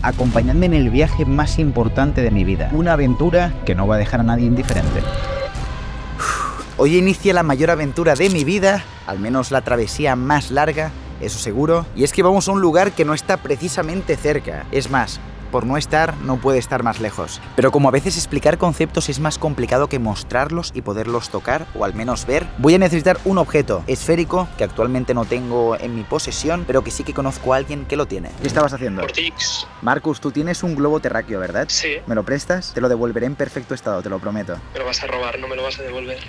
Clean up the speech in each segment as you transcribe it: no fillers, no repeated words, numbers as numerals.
Acompañadme en el viaje más importante de mi vida. Una aventura que no va a dejar a nadie indiferente. Hoy inicia la mayor aventura de mi vida, al menos la travesía más larga, eso seguro. Y es que vamos a un lugar que no está precisamente cerca. Es más, por no estar, no puede estar más lejos. Pero como a veces explicar conceptos es más complicado que mostrarlos y poderlos tocar, o al menos ver, voy a necesitar un objeto esférico que actualmente no tengo en mi posesión, pero que sí que conozco a alguien que lo tiene. ¿Qué estabas haciendo? Portix. Marcus, tú tienes un globo terráqueo, ¿verdad? Sí. ¿Me lo prestas? Te lo devolveré en perfecto estado, te lo prometo. Me lo vas a robar, no me lo vas a devolver.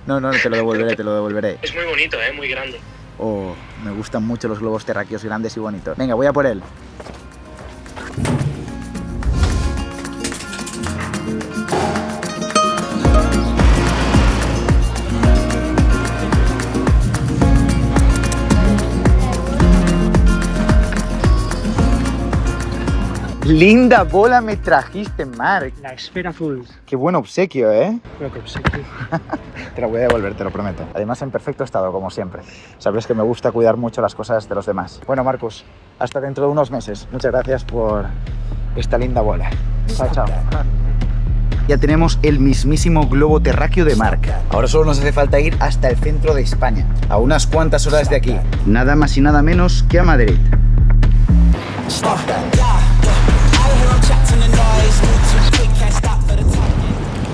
No, te lo devolveré, te lo devolveré. Es muy bonito, muy grande. Oh, me gustan mucho los globos terráqueos grandes y bonitos. Venga, voy a por él. Linda bola me trajiste, Mark. La esfera azul. Qué buen obsequio, ¿eh? Creo que obsequio. Te la voy a devolver, te lo prometo. Además, en perfecto estado, como siempre. Sabes que me gusta cuidar mucho las cosas de los demás. Bueno, Marcus, hasta dentro de unos meses. Muchas gracias por esta linda bola. Chao, chao. Ya tenemos el mismísimo globo terráqueo de Mark. Ahora solo nos hace falta ir hasta el centro de España, a unas cuantas horas de aquí. Nada más y nada menos que a Madrid.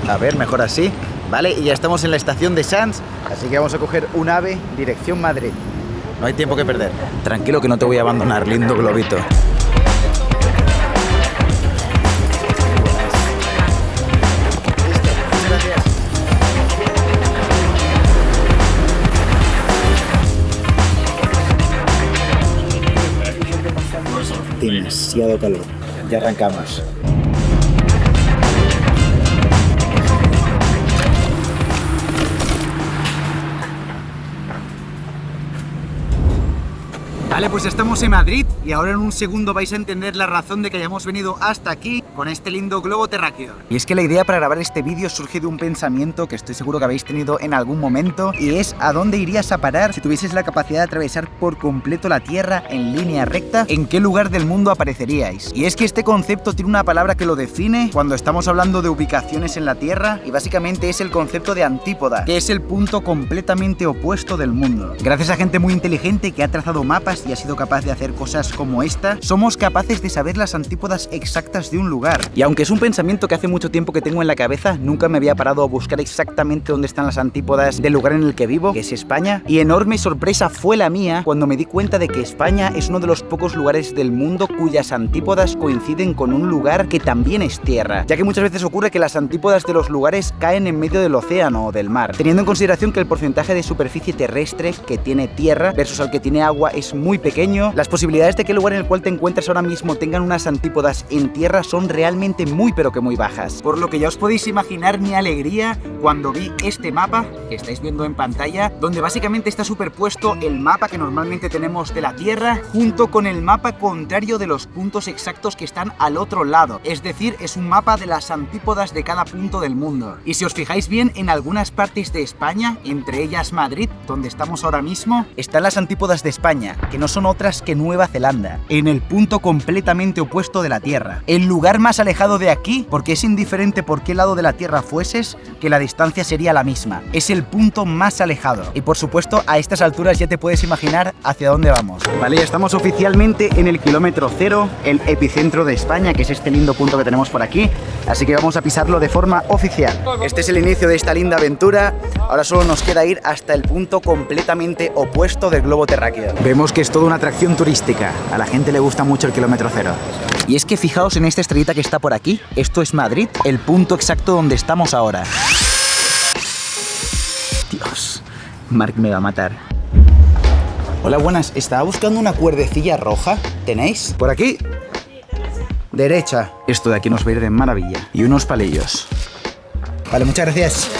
A ver, mejor así. Vale, y ya estamos en la estación de Sants, así que vamos a coger un AVE dirección Madrid. No hay tiempo que perder. Tranquilo que no te voy a abandonar, lindo globito. Demasiado calor. Ya arrancamos. Vale, pues estamos en Madrid y ahora en un segundo vais a entender la razón de que hayamos venido hasta aquí con este lindo globo terráqueo. Y es que la idea para grabar este vídeo surge de un pensamiento que estoy seguro que habéis tenido en algún momento, y es: ¿a dónde irías a parar si tuvieses la capacidad de atravesar por completo la Tierra en línea recta? ¿En qué lugar del mundo apareceríais? Y es que este concepto tiene una palabra que lo define cuando estamos hablando de ubicaciones en la Tierra, y básicamente es el concepto de antípoda, que es el punto completamente opuesto del mundo. Gracias a gente muy inteligente que ha trazado mapas y ha sido capaz de hacer cosas como esta, somos capaces de saber las antípodas exactas de un lugar. Y aunque es un pensamiento que hace mucho tiempo que tengo en la cabeza, nunca me había parado a buscar exactamente dónde están las antípodas del lugar en el que vivo, que es España. Y enorme sorpresa fue la mía cuando me di cuenta de que España es uno de los pocos lugares del mundo cuyas antípodas coinciden con un lugar que también es tierra, ya que muchas veces ocurre que las antípodas de los lugares caen en medio del océano o del mar. Teniendo en consideración que el porcentaje de superficie terrestre que tiene tierra versus al que tiene agua es muy pequeño, las posibilidades de que el lugar en el cual te encuentras ahora mismo tengan unas antípodas en tierra son realmente muy pero que muy bajas. Por lo que ya os podéis imaginar mi alegría cuando vi este mapa que estáis viendo en pantalla, donde básicamente está superpuesto el mapa que normalmente tenemos de la Tierra junto con el mapa contrario de los puntos exactos que están al otro lado. Es decir, es un mapa de las antípodas de cada punto del mundo. Y si os fijáis bien, en algunas partes de España, entre ellas Madrid, donde estamos ahora mismo, están las antípodas de España, que no son otras que Nueva Zelanda, en el punto completamente opuesto de la Tierra. El lugar más alejado de aquí, porque es indiferente por qué lado de la Tierra fueses, que la distancia sería la misma. Es el punto más alejado. Y por supuesto, a estas alturas ya te puedes imaginar hacia dónde vamos. Vale, ya estamos oficialmente en el kilómetro cero, el epicentro de España, que es este lindo punto que tenemos por aquí. Así que vamos a pisarlo de forma oficial. Este es el inicio de esta linda aventura. Ahora solo nos queda ir hasta el punto completamente opuesto del globo terráqueo. Vemos que es toda una atracción turística. A la gente le gusta mucho el kilómetro cero. Y es que fijaos en esta estrellita que está por aquí. Esto es Madrid, el punto exacto donde estamos ahora. Dios, Mark me va a matar. Hola, buenas. Estaba buscando una cuerdecilla roja. ¿Tenéis? Por aquí. Derecha. Esto de aquí nos va a ir de maravilla. Y unos palillos. Vale, muchas gracias.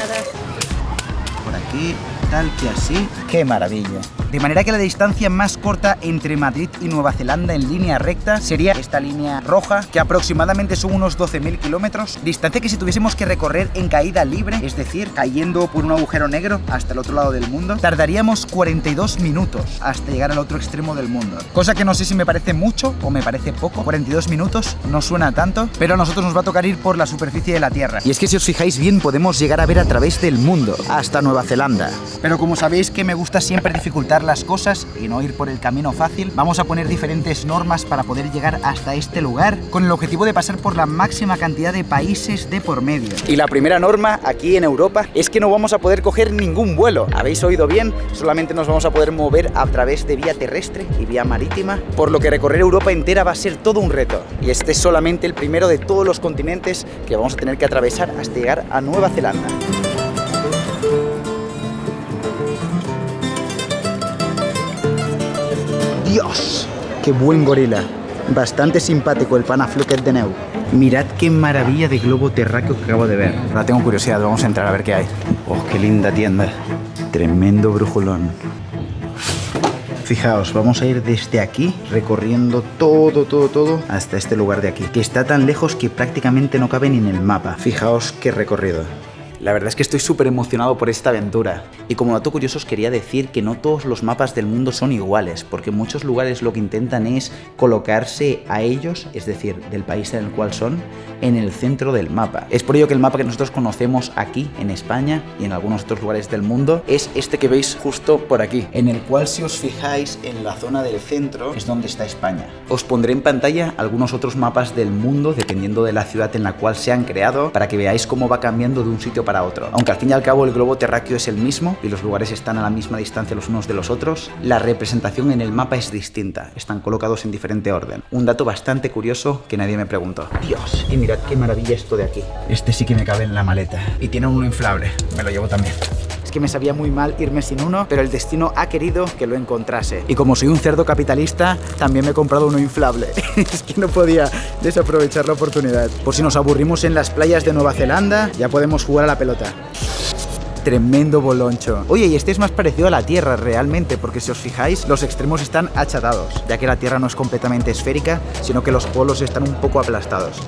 Por aquí, tal que así. ¡Qué maravilla! De manera que la distancia más corta entre Madrid y Nueva Zelanda en línea recta sería esta línea roja, que aproximadamente son unos 12.000 kilómetros. Distancia que si tuviésemos que recorrer en caída libre, es decir, cayendo por un agujero negro hasta el otro lado del mundo, tardaríamos 42 minutos hasta llegar al otro extremo del mundo. Cosa que no sé si me parece mucho o me parece poco. 42 minutos no suena tanto, pero a nosotros nos va a tocar ir por la superficie de la Tierra. Y es que si os fijáis bien, podemos llegar a ver a través del mundo hasta Nueva Zelanda. Pero como sabéis que me gusta siempre dificultar las cosas y no ir por el camino fácil, vamos a poner diferentes normas para poder llegar hasta este lugar, con el objetivo de pasar por la máxima cantidad de países de por medio. Y la primera norma aquí en Europa es que no vamos a poder coger ningún vuelo. ¿Habéis oído bien? Solamente nos vamos a poder mover a través de vía terrestre y vía marítima, por lo que recorrer Europa entera va a ser todo un reto. Y este es solamente el primero de todos los continentes que vamos a tener que atravesar hasta llegar a Nueva Zelanda. ¡Dios! ¡Qué buen gorila! Bastante simpático el Panafluket de Neu. Mirad qué maravilla de globo terráqueo que acabo de ver. Ahora tengo curiosidad, vamos a entrar a ver qué hay. ¡Oh, qué linda tienda! Tremendo brujulón. Fijaos, vamos a ir desde aquí, recorriendo todo hasta este lugar de aquí, que está tan lejos que prácticamente no cabe ni en el mapa. Fijaos qué recorrido. La verdad es que estoy súper emocionado por esta aventura. Y como dato curioso os quería decir que no todos los mapas del mundo son iguales, porque en muchos lugares lo que intentan es colocarse a ellos, es decir, del país en el cual son, en el centro del mapa. Es por ello que el mapa que nosotros conocemos aquí en España y en algunos otros lugares del mundo es este que veis justo por aquí, en el cual si os fijáis en la zona del centro es donde está España. Os pondré en pantalla algunos otros mapas del mundo dependiendo de la ciudad en la cual se han creado para que veáis cómo va cambiando de un sitio para otro. Aunque al fin y al cabo el globo terráqueo es el mismo y los lugares están a la misma distancia los unos de los otros, la representación en el mapa es distinta, están colocados en diferente orden. Un dato bastante curioso que nadie me preguntó. Dios, y mirad qué maravilla esto de aquí. Este sí que me cabe en la maleta. Y tiene uno inflable, me lo llevo también. Es que me sabía muy mal irme sin uno, pero el destino ha querido que lo encontrase. Y como soy un cerdo capitalista, también me he comprado uno inflable. Es que no podía desaprovechar la oportunidad. Por si nos aburrimos en las playas de Nueva Zelanda, ya podemos jugar a la pelota. Tremendo boloncho. Oye, y este es más parecido a la Tierra realmente, porque si os fijáis, los extremos están achatados, ya que la Tierra no es completamente esférica, sino que los polos están un poco aplastados.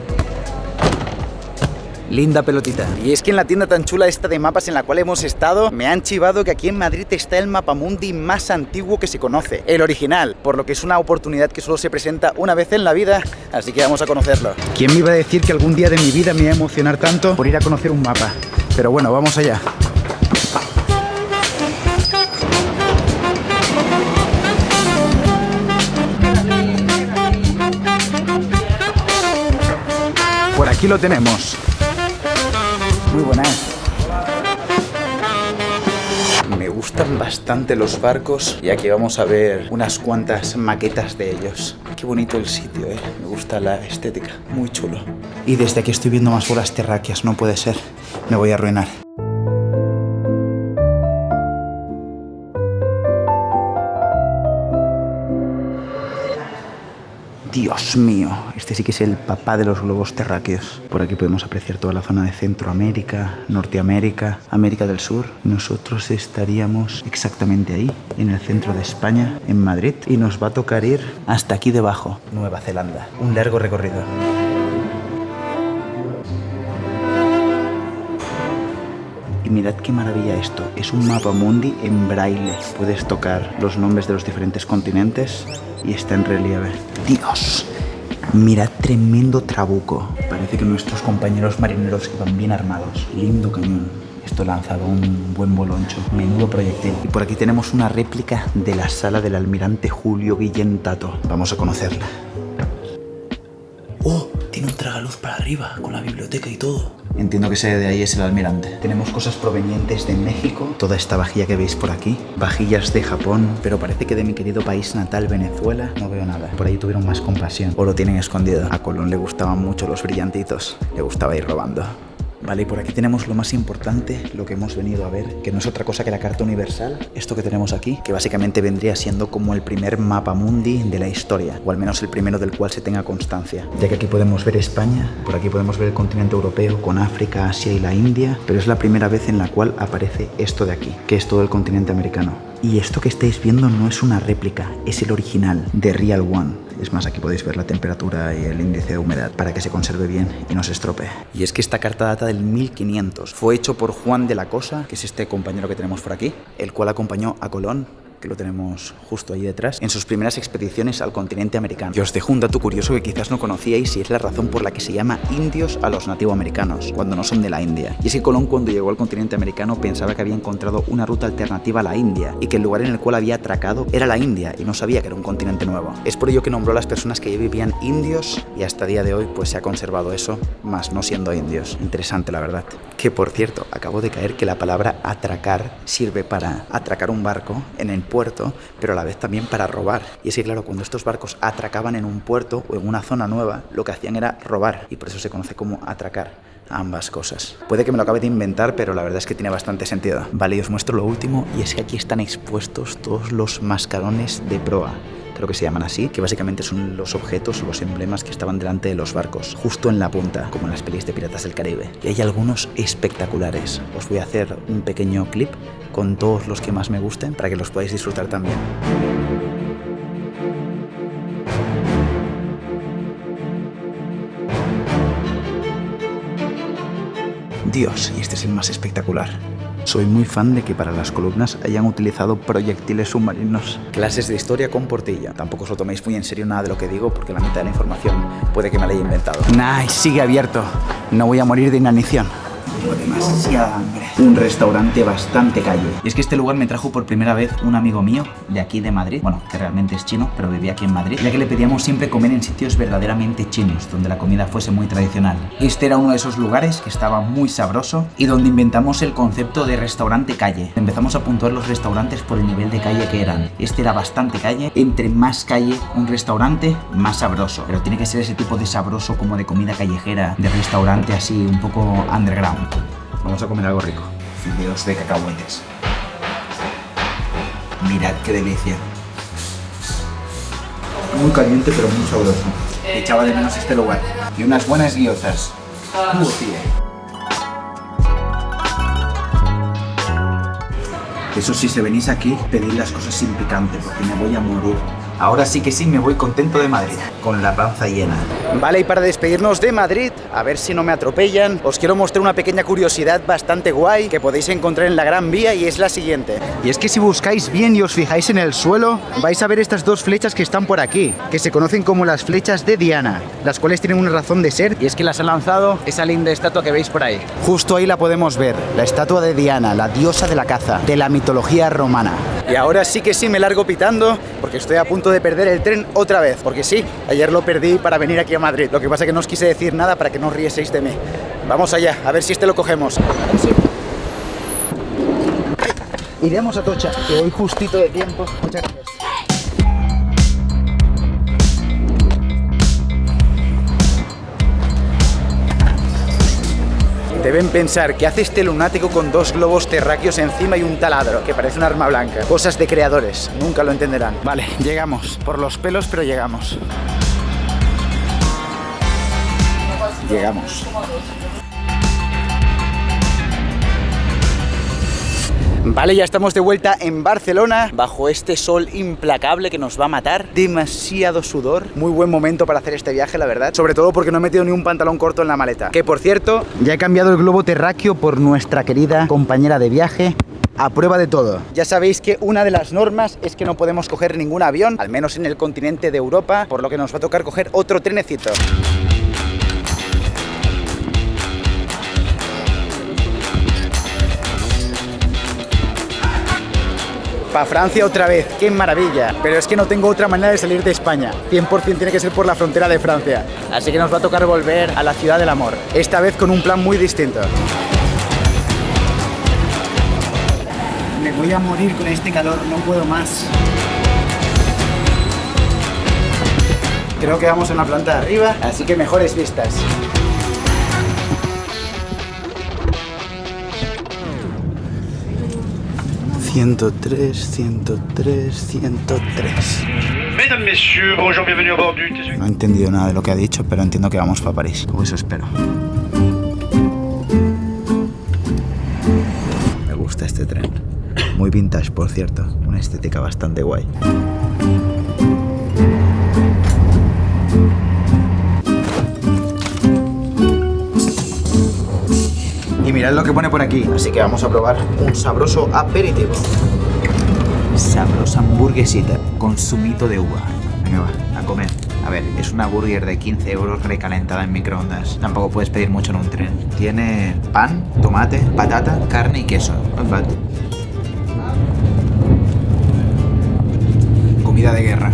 Linda pelotita. Y es que en la tienda tan chula esta de mapas en la cual hemos estado, me han chivado que aquí en Madrid está el mapamundi más antiguo que se conoce, el original, por lo que es una oportunidad que solo se presenta una vez en la vida, así que vamos a conocerlo. ¿Quién me iba a decir que algún día de mi vida me iba a emocionar tanto por ir a conocer un mapa? Pero bueno, vamos allá. Por aquí lo tenemos. Muy buenas. Me gustan bastante los barcos y aquí vamos a ver unas cuantas maquetas de ellos. Qué bonito el sitio, ¿eh? Me gusta la estética, muy chulo. Y desde aquí estoy viendo más bolas terráqueas, no puede ser. Me voy a arruinar. Dios mío, este sí que es el papá de los globos terráqueos. Por aquí podemos apreciar toda la zona de Centroamérica, Norteamérica, América del Sur. Nosotros estaríamos exactamente ahí, en el centro de España, en Madrid. Y nos va a tocar ir hasta aquí debajo, Nueva Zelanda. Un largo recorrido. Y mirad qué maravilla esto, es un mapamundi en braille. Puedes tocar los nombres de los diferentes continentes y está en relieve. ¡Dios! Mirad tremendo trabuco. Parece que nuestros compañeros marineros iban bien armados. Lindo cañón. Esto lanzaba un buen boloncho. Menudo proyectil. Y por aquí tenemos una réplica de la sala del almirante Julio Guillén Tato. Vamos a conocerla. ¡Oh! Tiene un tragaluz para arriba, con la biblioteca y todo. Entiendo que ese de ahí es el almirante. Tenemos cosas provenientes de México. Toda esta vajilla que veis por aquí. Vajillas de Japón. Pero parece que de mi querido país natal, Venezuela, no veo nada. Por ahí tuvieron más compasión. O lo tienen escondido. A Colón le gustaban mucho los brillantitos. Le gustaba ir robando. Vale, y por aquí tenemos lo más importante, lo que hemos venido a ver, que no es otra cosa que la carta universal. Esto que tenemos aquí, que básicamente vendría siendo como el primer mapa mundi de la historia, o al menos el primero del cual se tenga constancia. Ya que aquí podemos ver España, por aquí podemos ver el continente europeo con África, Asia y la India, pero es la primera vez en la cual aparece esto de aquí, que es todo el continente americano. Y esto que estáis viendo no es una réplica, es el original, de Real One. Es más, aquí podéis ver la temperatura y el índice de humedad para que se conserve bien y no se estropee. Y es que esta carta data del 1500. Fue hecho por Juan de la Cosa, que es este compañero que tenemos por aquí, el cual acompañó a Colón, que lo tenemos justo ahí detrás, en sus primeras expediciones al continente americano. Y os dejo un dato curioso que quizás no conocíais y es la razón por la que se llama indios a los nativoamericanos, cuando no son de la India. Y es que Colón, cuando llegó al continente americano, pensaba que había encontrado una ruta alternativa a la India y que el lugar en el cual había atracado era la India y no sabía que era un continente nuevo. Es por ello que nombró a las personas que allí vivían indios y hasta día de hoy pues se ha conservado eso, más no siendo indios. Interesante, la verdad. Que por cierto, acabo de caer que la palabra atracar sirve para atracar un barco en el puerto, pero a la vez también para robar. Y es que claro, cuando estos barcos atracaban en un puerto o en una zona nueva, lo que hacían era robar, y por eso se conoce como atracar. Ambas cosas. Puede que me lo acabe de inventar, pero la verdad es que tiene bastante sentido. Vale, y os muestro lo último, y es que aquí están expuestos todos los mascarones de proa. Creo que se llaman así, que básicamente son los objetos o los emblemas que estaban delante de los barcos, justo en la punta, como en las pelis de Piratas del Caribe. Y hay algunos espectaculares. Os voy a hacer un pequeño clip con todos los que más me gusten para que los podáis disfrutar también. Dios, y este es el más espectacular. Soy muy fan de que para las columnas hayan utilizado proyectiles submarinos. Clases de historia con Portilla. Tampoco os lo toméis muy en serio nada de lo que digo, porque la mitad de la información puede que me la haya inventado. Nice, sigue abierto. No voy a morir de inanición. Tengo demasiada hambre. Un restaurante bastante calle. Y es que este lugar me trajo por primera vez un amigo mío de aquí de Madrid. Bueno, que realmente es chino, pero vivía aquí en Madrid. Ya que le pedíamos siempre comer en sitios verdaderamente chinos, donde la comida fuese muy tradicional. Este era uno de esos lugares que estaba muy sabroso y donde inventamos el concepto de restaurante calle. Empezamos a puntuar los restaurantes por el nivel de calle que eran. Este era bastante calle. Entre más calle un restaurante, más sabroso. Pero tiene que ser ese tipo de sabroso como de comida callejera, de restaurante así un poco underground. Vamos a comer algo rico. Fideos de cacahuetes. Mirad qué delicia. Muy caliente pero muy sabroso. Echaba de menos este lugar. Y unas buenas guiozas. Eso sí, si venís aquí, pedid las cosas sin picante porque me voy a morir. Ahora sí que sí, me voy contento de Madrid, con la panza llena. Vale, y para despedirnos de Madrid, a ver si no me atropellan, os quiero mostrar una pequeña curiosidad bastante guay que podéis encontrar en la Gran Vía, y es la siguiente. Y es que si buscáis bien y os fijáis en el suelo, vais a ver estas dos flechas que están por aquí, que se conocen como las flechas de Diana, las cuales tienen una razón de ser, y es que las ha lanzado esa linda estatua que veis por ahí. Justo ahí la podemos ver, la estatua de Diana, la diosa de la caza, de la mitología romana. Y ahora sí que sí me largo pitando, porque estoy a punto de perder el tren otra vez, porque sí, ayer lo perdí para venir aquí a Madrid. Lo que pasa es que no os quise decir nada para que no os rieseis de mí. Vamos allá, a ver si este lo cogemos. Iremos a Atocha, que voy justito de tiempo. Muchas gracias. Deben pensar, ¿qué hace este lunático con dos globos terráqueos encima y un taladro? Que parece un arma blanca. Cosas de creadores, nunca lo entenderán. Vale, llegamos. Por los pelos, pero llegamos. Llegamos. Vale, ya estamos de vuelta en Barcelona, bajo este sol implacable que nos va a matar. Demasiado sudor. Muy buen momento para hacer este viaje, la verdad. Sobre todo porque no he metido ni un pantalón corto en la maleta. Que, por cierto, ya he cambiado el globo terráqueo por nuestra querida compañera de viaje, a prueba de todo. Ya sabéis que una de las normas es que no podemos coger ningún avión, al menos en el continente de Europa, por lo que nos va a tocar coger otro trenecito. Para Francia otra vez, qué maravilla. Pero es que no tengo otra manera de salir de España. 100% tiene que ser por la frontera de Francia. Así que nos va a tocar volver a la ciudad del amor. Esta vez con un plan muy distinto. Me voy a morir con este calor, no puedo más. Creo que vamos en la planta de arriba, así que mejores vistas. 103, 103, 103. Mesdames, messieurs, bonjour, bienvenue à bord du TGV. No he entendido nada de lo que ha dicho, pero entiendo que vamos para París. O eso espero. Me gusta este tren. Muy vintage, por cierto. Una estética bastante guay. Y mirad lo que pone por aquí. Así que vamos a probar un sabroso aperitivo. Sabrosa hamburguesita con zumito de uva. Venga, va, a comer. A ver, es una burger de 15 euros recalentada en microondas. Tampoco puedes pedir mucho en un tren. Tiene pan, tomate, patata, carne y queso. Not bad. Comida de guerra.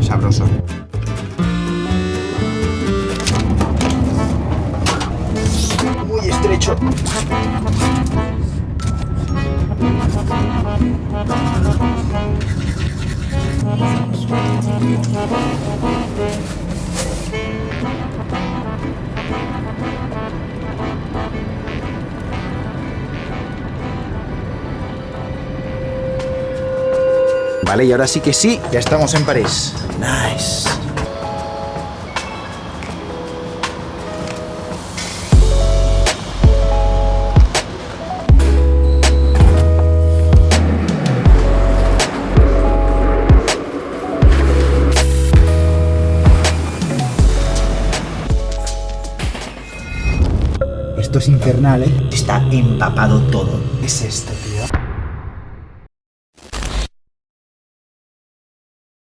Sabroso. Muy estrecho. Vale, y ahora sí que sí, ya estamos en París. Nice. Esto es infernal, ¿eh? Está empapado todo. ¿Qué es esto, tío?